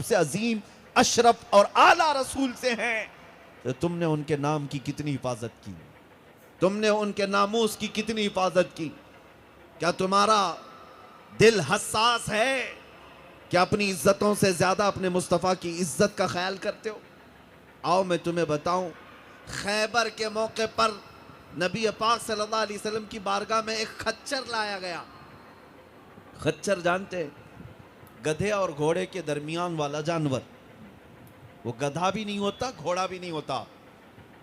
سے عظیم اشرف اور اعلیٰ رسول سے ہیں، تو تم نے ان کے نام کی کتنی حفاظت کی، تم نے ان کے ناموس کی کتنی حفاظت کی؟ کیا تمہارا دل حساس ہے کہ اپنی عزتوں سے زیادہ اپنے مصطفیٰ کی عزت کا خیال کرتے ہو؟ آؤ میں تمہیں بتاؤں، خیبر کے موقع پر نبی پاک صلی اللہ علیہ وسلم کی بارگاہ میں ایک خچر لایا گیا۔ خچر جانتے ہیں؟ گدھے اور گھوڑے کے درمیان والا جانور، وہ گدھا بھی نہیں ہوتا، گھوڑا بھی نہیں ہوتا،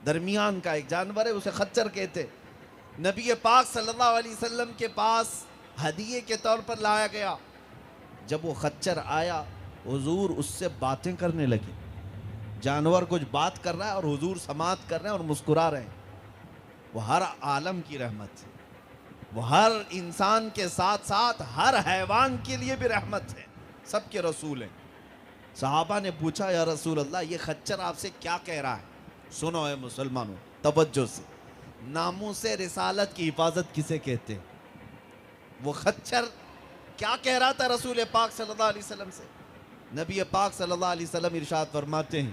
درمیان کا ایک جانور ہے، اسے خچر کہتے۔ نبی پاک صلی اللہ علیہ وسلم کے پاس ہدیے کے طور پر لایا گیا۔ جب وہ خچر آیا، حضور اس سے باتیں کرنے لگے۔ جانور کچھ بات کر رہا ہے اور حضور سماعت کر رہے ہیں اور مسکرا رہے ہیں۔ وہ ہر عالم کی رحمت ہے، وہ ہر انسان کے ساتھ ساتھ ہر حیوان کے لیے بھی رحمت ہے، سب کے رسول ہیں۔ صحابہ نے پوچھا یا رسول اللہ یہ خچر آپ سے کیا کہہ رہا ہے؟ سنو اے مسلمانوں توجہ سے، ناموس رسالت کی حفاظت کسے کہتے ہیں؟ وہ خچر کیا کہہ رہا تھا رسول پاک صلی اللہ علیہ وسلم سے؟ نبی پاک صلی اللہ علیہ وسلم ارشاد فرماتے ہیں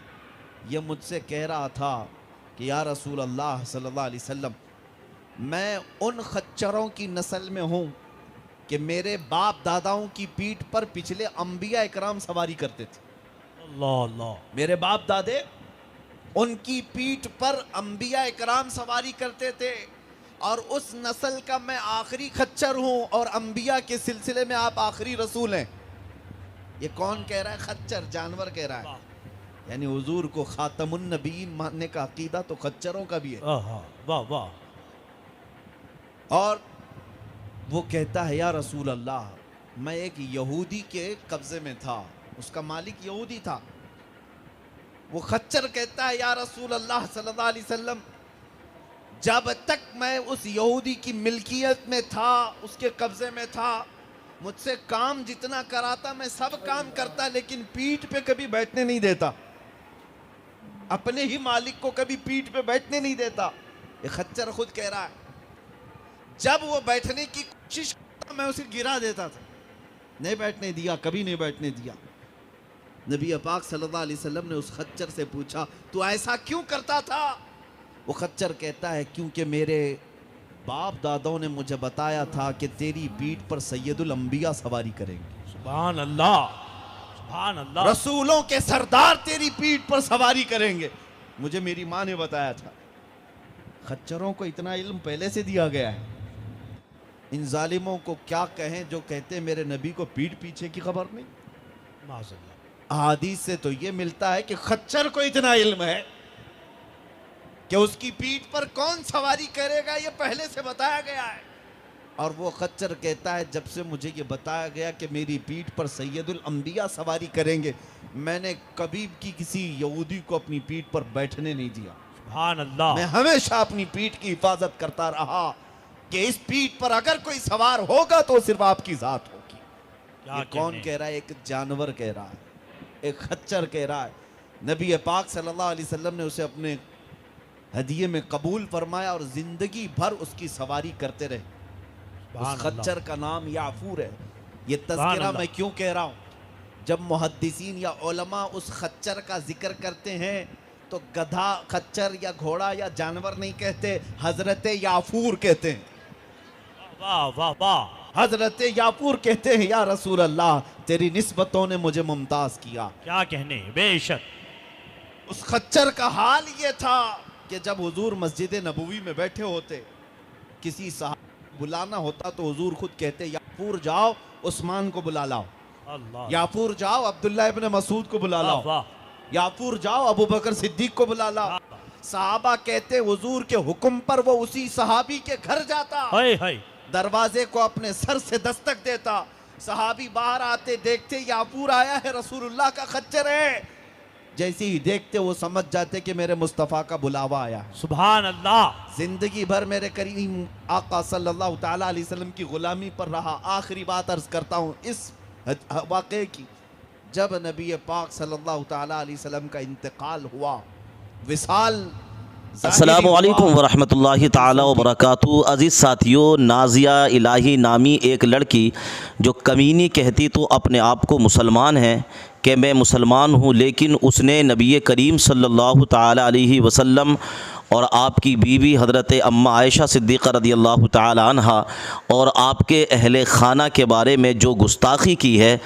یہ مجھ سے کہہ رہا تھا کہ یا رسول اللہ صلی اللہ علیہ وسلم میں ان خچروں کی نسل میں ہوں کہ میرے باپ داداؤں کی پیٹھ پر پچھلے انبیاء اکرام سواری کرتے تھے۔ اللہ اللہ، میرے باپ دادے ان کی پیٹھ پر انبیاء اکرام سواری کرتے تھے، اور اس نسل کا میں آخری خچر ہوں، اور انبیاء کے سلسلے میں آپ آخری رسول ہیں۔ یہ کون کہہ رہا ہے؟ خچر، جانور کہہ رہا ہے۔ یعنی حضور کو خاتم النبیین ماننے کا عقیدہ تو خچروں کا بھی ہے۔ واہ واہ، اور وہ کہتا ہے یا رسول اللہ میں ایک یہودی کے قبضے میں تھا، اس کا مالک یہودی تھا۔ وہ خچر کہتا ہے یا رسول اللہ صلی اللہ علیہ وسلم جب تک میں اس یہودی کی ملکیت میں تھا، اس کے قبضے میں تھا، مجھ سے کام جتنا کراتا میں سب کام کرتا، لیکن پیٹھ پہ کبھی بیٹھنے نہیں دیتا، اپنے ہی مالک کو کبھی پیٹھ پہ بیٹھنے نہیں دیتا۔ یہ خچر خود کہہ رہا ہے جب وہ بیٹھنے کی کوشش کرتا میں اسے گرا دیتا تھا، نہیں بیٹھنے دیا، کبھی نہیں بیٹھنے دیا۔ نبی پاک صلی اللہ علیہ وسلم نے اس خچر سے پوچھا تو ایسا کیوں کرتا تھا؟ وہ خچر کہتا ہے کیونکہ میرے باپ دادوں نے مجھے بتایا تھا کہ تیری پیٹھ پر سید الانبیاء سواری کریں گے، سبحان اللہ سبحان اللہ، رسولوں کے سردار تیری پیٹھ پر سواری کریں گے، مجھے میری ماں نے بتایا تھا۔ خچروں کو اتنا علم پہلے سے دیا گیا ہے۔ ان ظالموں کو کیا کہیں جو کہتے ہیں میرے نبی کو پیٹھ پیچھے کی خبر نہیں؟ معاذ اللہ، احادیث سے تو یہ ملتا ہے کہ خچر کو اتنا علم ہے کہ اس کی پیٹھ پر کون سواری کرے گا یہ پہلے سے بتایا گیا ہے۔ اور وہ خچر کہتا ہے جب سے مجھے یہ بتایا گیا کہ میری پیٹھ پر سید الانبیاء سواری کریں گے، میں نے کبھی کسی یہودی کو اپنی پیٹھ پر بیٹھنے نہیں دیا، سبحان اللہ، میں ہمیشہ اپنی پیٹھ کی حفاظت کرتا رہا کہ اس پیٹھ پر اگر کوئی سوار ہوگا تو صرف آپ کی ذات ہوگی۔ یہ کون کہہ رہا ہے؟ ایک جانور کہہ رہا ہے، ایک خچر کہہ رہا ہے۔ نبی پاک صلی اللہ علیہ وسلم نے اسے اپنے ہدیے میں قبول فرمایا اور زندگی بھر اس کی سواری کرتے رہے۔ اس خچر کا نام یعفور ہے۔ یہ تذکرہ میں کیوں کہہ رہا ہوں؟ جب محدثین یا علماء اس خچر کا ذکر کرتے ہیں تو گدھا، خچر یا گھوڑا یا جانور نہیں کہتے، حضرت یعفور کہتے ہیں۔ واہ واہ واہ، حضرت یعفور کہتے ہیں یا رسول اللہ تیری نسبتوں نے مجھے ممتاز کیا۔ کیا کہنے، بے شک۔ اس خچر کا حال یہ تھا کہ جب حضور مسجد نبوی میں بیٹھے ہوتے، کسی صحابی بلانا ہوتا تو حضور خود کہتے یعفور جاؤ عثمان کو بلا لاؤ، اللہ، یعفور جاؤ عبداللہ ابن مسعود کو بلا لاؤ، واہ، یعفور جاؤ ابو بکر صدیق کو بلا لاؤ۔ صحابہ کہتے حضور کے حکم پر وہ اسی صحابی کے گھر جاتا، ہائے ہائے، دروازے کو اپنے سر سے دستک دیتا، صحابی باہر آتے دیکھتے یعفور آیا ہے، رسول اللہ کا خچر ہے، جیسے ہی دیکھتے وہ سمجھ جاتے کہ میرے مصطفیٰ کا بلاوا آیا ہے۔ سبحان اللہ، زندگی بھر میرے کریم آقا صلی اللہ تعالیٰ علیہ وسلم کی غلامی پر رہا۔ آخری بات عرض کرتا ہوں اس واقعے کی، جب نبی پاک صلی اللہ تعالیٰ علیہ وسلم کا انتقال ہوا، وصال السلام علیکم ورحمۃ اللہ تعالی وبرکاتہ۔ عزیز ساتھیوں، نازیہ الہی نامی ایک لڑکی جو کمینی کہتی تو اپنے آپ کو مسلمان ہے، کہ میں مسلمان ہوں، لیکن اس نے نبی کریم صلی اللہ تعالی علیہ وسلم اور آپ کی بیوی حضرت اماں عائشہ صدیقہ رضی اللہ تعالی عنہ اور آپ کے اہل خانہ کے بارے میں جو گستاخی کی ہے،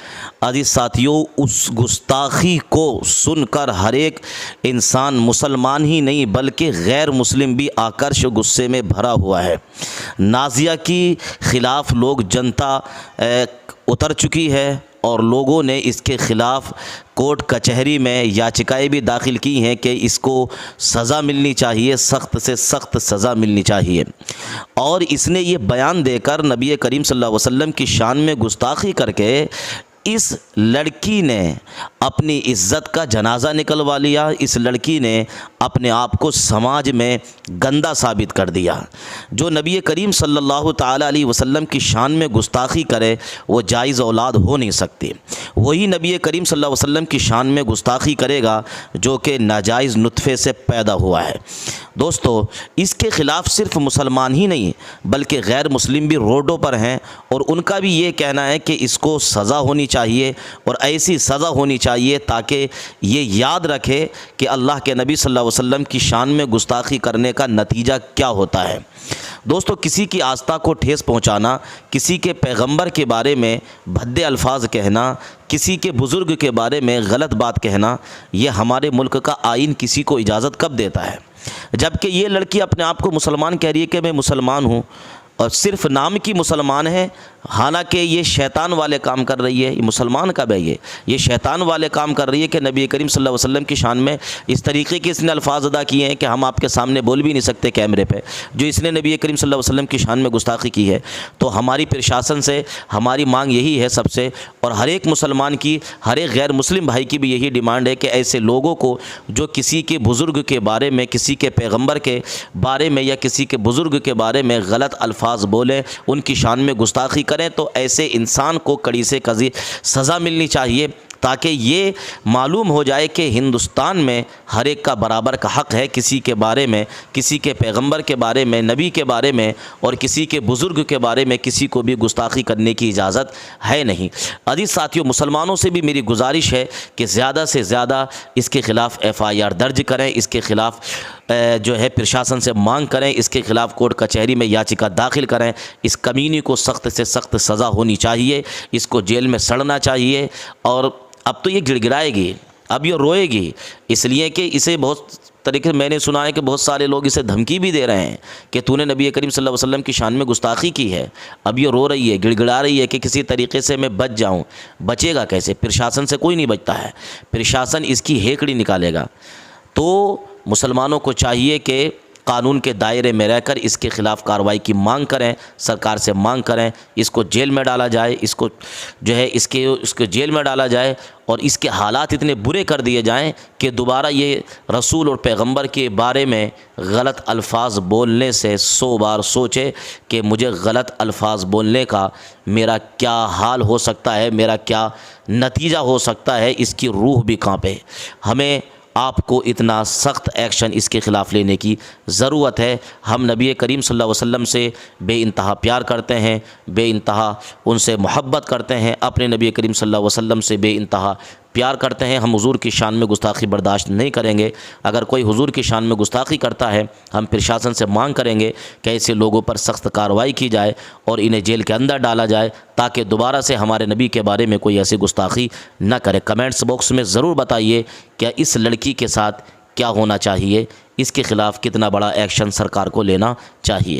عزیز ساتھیوں، اس گستاخی کو سن کر ہر ایک انسان مسلمان ہی نہیں بلکہ غیر مسلم بھی آکرش غصے میں بھرا ہوا ہے۔ نازیہ کی خلاف لوگ جنتا اتر چکی ہے اور لوگوں نے اس کے خلاف کورٹ کچہری میں یاچکائیں بھی داخل کی ہیں کہ اس کو سزا ملنی چاہیے، سخت سے سخت سزا ملنی چاہیے۔ اور اس نے یہ بیان دے کر نبی کریم صلی اللہ علیہ وسلم کی شان میں گستاخی کر کے اس لڑکی نے اپنی عزت کا جنازہ نکلوا لیا، اس لڑکی نے اپنے آپ کو سماج میں گندا ثابت کر دیا۔ جو نبی کریم صلی اللہ تعالی علیہ وسلم کی شان میں گستاخی کرے وہ جائز اولاد ہو نہیں سکتی۔ وہی نبی کریم صلی اللہ علیہ وسلم کی شان میں گستاخی کرے گا جو کہ ناجائز نطفے سے پیدا ہوا ہے۔ دوستو، اس کے خلاف صرف مسلمان ہی نہیں بلکہ غیر مسلم بھی روڈوں پر ہیں، اور ان کا بھی یہ کہنا ہے کہ اس کو سزا ہونی چاہیے، اور ایسی سزا ہونی چاہیے تاکہ یہ یاد رکھے کہ اللہ کے نبی صلی اللہ علیہ وسلم کی شان میں گستاخی کرنے کا نتیجہ کیا ہوتا ہے۔ دوستو، کسی کی آستھا کو ٹھیس پہنچانا، کسی کے پیغمبر کے بارے میں بھدے الفاظ کہنا، کسی کے بزرگ کے بارے میں غلط بات کہنا، یہ ہمارے ملک کا آئین کسی کو اجازت کب دیتا ہے؟ جبکہ یہ لڑکی اپنے آپ کو مسلمان کہہ رہی ہے کہ میں مسلمان ہوں، اور صرف نام کی مسلمان ہے، حالانکہ یہ شیطان والے کام کر رہی ہے۔ یہ مسلمان کب ہے؟ یہ شیطان والے کام کر رہی ہے کہ نبی کریم صلی اللہ علیہ وسلم کی شان میں اس طریقے کے اس نے الفاظ ادا کیے ہیں کہ ہم آپ کے سامنے بول بھی نہیں سکتے کیمرے پہ، جو اس نے نبی کریم صلی اللہ علیہ وسلم کی شان میں گستاخی کی ہے۔ تو ہماری پرشاسن سے ہماری مانگ یہی ہے سب سے، اور ہر ایک مسلمان کی، ہر ایک غیر مسلم بھائی کی بھی یہی ڈیمانڈ ہے کہ ایسے لوگوں کو جو کسی کے بزرگ کے بارے میں، کسی کے پیغمبر کے بارے میں یا کسی کے بزرگ کے بارے میں غلط الفاظ بولیں، ان کی شان میں گستاخی کریں، تو ایسے انسان کو کڑی سے کڑی سزا ملنی چاہیے، تاکہ یہ معلوم ہو جائے کہ ہندوستان میں ہر ایک کا برابر کا حق ہے، کسی کے بارے میں، کسی کے پیغمبر کے بارے میں، نبی کے بارے میں اور کسی کے بزرگ کے بارے میں کسی کو بھی گستاخی کرنے کی اجازت ہے نہیں۔ عزیز ساتھیوں، مسلمانوں سے بھی میری گزارش ہے کہ زیادہ سے زیادہ اس کے خلاف FIR درج کریں، اس کے خلاف جو ہے پرشاسن سے مانگ کریں، اس کے خلاف کورٹ کچہری میں یاچکا داخل کریں۔ اس کمینی کو سخت سے سخت سزا ہونی چاہیے، اس کو جیل میں سڑنا چاہیے۔ اور اب تو یہ گڑ گڑائے گی، اب یہ روئے گی، اس لیے کہ اسے بہت طریقے میں نے سنا ہے کہ بہت سارے لوگ اسے دھمکی بھی دے رہے ہیں کہ تو نے نبی کریم صلی اللہ علیہ وسلم کی شان میں گستاخی کی ہے۔ اب یہ رو رہی ہے، گڑ گڑا رہی ہے کہ کسی طریقے سے میں بچ جاؤں۔ بچے گا کیسے؟ پرشاسن سے کوئی نہیں بچتا ہے، پرشاسن اس کی ہیکڑی نکالے گا۔ تو مسلمانوں کو چاہیے کہ قانون کے دائرے میں رہ کر اس کے خلاف کارروائی کی مانگ کریں، سرکار سے مانگ کریں، اس کو جیل میں ڈالا جائے، اس کو جو ہے اس کو جیل میں ڈالا جائے، اور اس کے حالات اتنے برے کر دیے جائیں کہ دوبارہ یہ رسول اور پیغمبر کے بارے میں غلط الفاظ بولنے سے 100 بار سوچے کہ مجھے غلط الفاظ بولنے کا میرا کیا حال ہو سکتا ہے، میرا کیا نتیجہ ہو سکتا ہے، اس کی روح بھی کانپے۔ ہمیں آپ کو اتنا سخت ایکشن اس کے خلاف لینے کی ضرورت ہے۔ ہم نبی کریم صلی اللہ علیہ وسلم سے بے انتہا پیار کرتے ہیں، بے انتہا ان سے محبت کرتے ہیں، اپنے نبی کریم صلی اللہ علیہ وسلم سے بے انتہا پیار کرتے ہیں۔ ہم حضور کی شان میں گستاخی برداشت نہیں کریں گے۔ اگر کوئی حضور کی شان میں گستاخی کرتا ہے، ہم پرشاسن سے مانگ کریں گے کہ ایسے لوگوں پر سخت کارروائی کی جائے اور انہیں جیل کے اندر ڈالا جائے، تاکہ دوبارہ سے ہمارے نبی کے بارے میں کوئی ایسی گستاخی نہ کرے۔ کمنٹس باکس میں ضرور بتائیے کہ اس لڑکی کے ساتھ کیا ہونا چاہیے، اس کے خلاف کتنا بڑا ایکشن سرکار کو لینا چاہیے۔